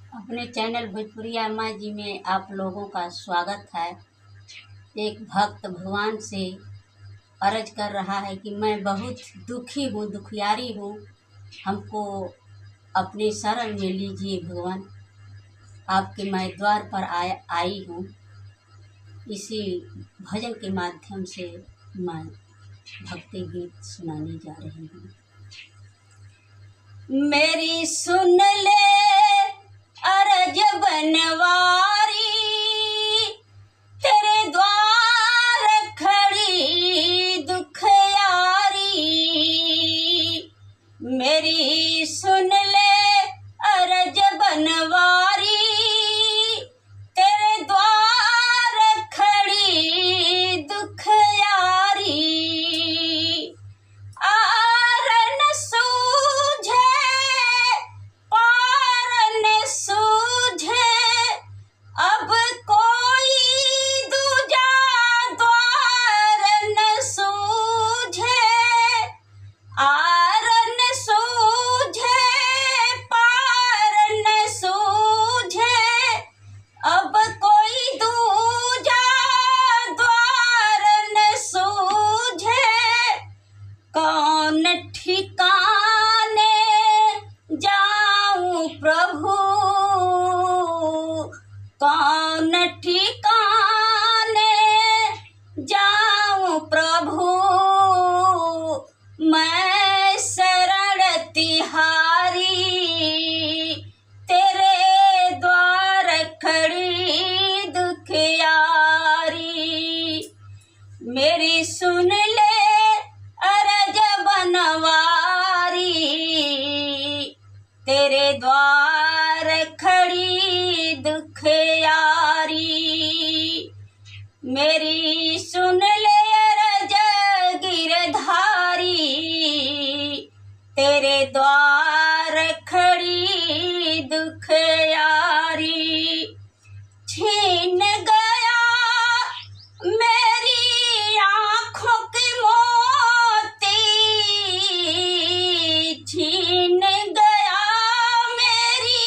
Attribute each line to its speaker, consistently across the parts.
Speaker 1: अपने चैनल भोजपुरिया माँ जी में आप लोगों का स्वागत है। एक भक्त भगवान से अर्ज कर रहा है कि मैं बहुत दुखी हूँ, दुखियारी हूँ, हमको अपने शरण में लीजिए भगवान। आपके मैं द्वार पर आई हूँ। इसी भजन के माध्यम से मैं भक्ति गीत सुनाने जा रही हूँ। मेरी सुन ले अरज बनवारी, तेरे द्वार खड़ी दुखियारी। मेरी सुन ले अरज बनवारी, तेरे द्वार खड़ी दुखियारी। अब कोई दूजा द्वार न सूझे, आर न सूझे, पार न सूझे। अब कोई दूजा द्वार न सूझे। कौन ठिकाने जाऊं प्रभु, कौन ठिकाने जाऊं प्रभु। मैं शरण तिहारी, तेरे द्वार खड़ी दुखियारी। मेरी सुन ले अरज बनवारी, तेरे द्वार खड़ी दुखियारी। मेरी सुन ले अरज गिरधारी, तेरे द्वार खड़ी दुखियारी। छीन गया मेरी आँखों की मोती, छीन गया मेरी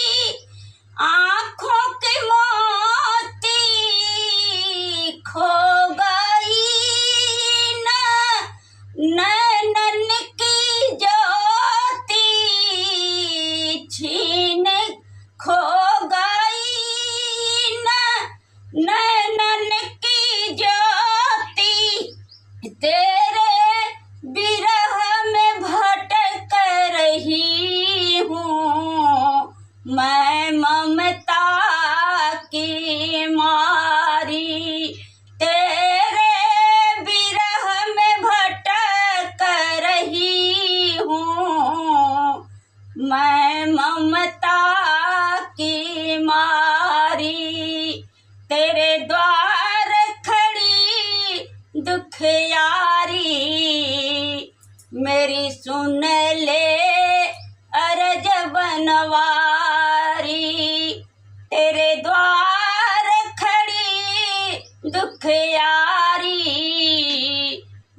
Speaker 1: आँखों की मोती। खो गई नैनन की ज्योति, छीन खो गई नैनन की ज्योति। तेरे विरह में भटक रही हूँ मैं ममता की मारी। तेरे विरह में भटक रही हूँ मैं ममता की मारी। तेरे द्वार खड़ी दुखियारी, मेरी सुन ले अरज बनवारी। तेरे द्वार खड़ी दुखियारी,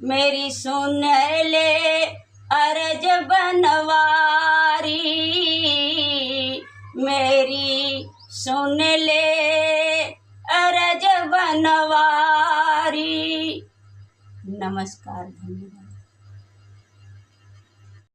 Speaker 1: मेरी सुन ले अरज बनवारी। मेरी सुन ले अरज बनवारी। नमस्कार, धन्यवाद।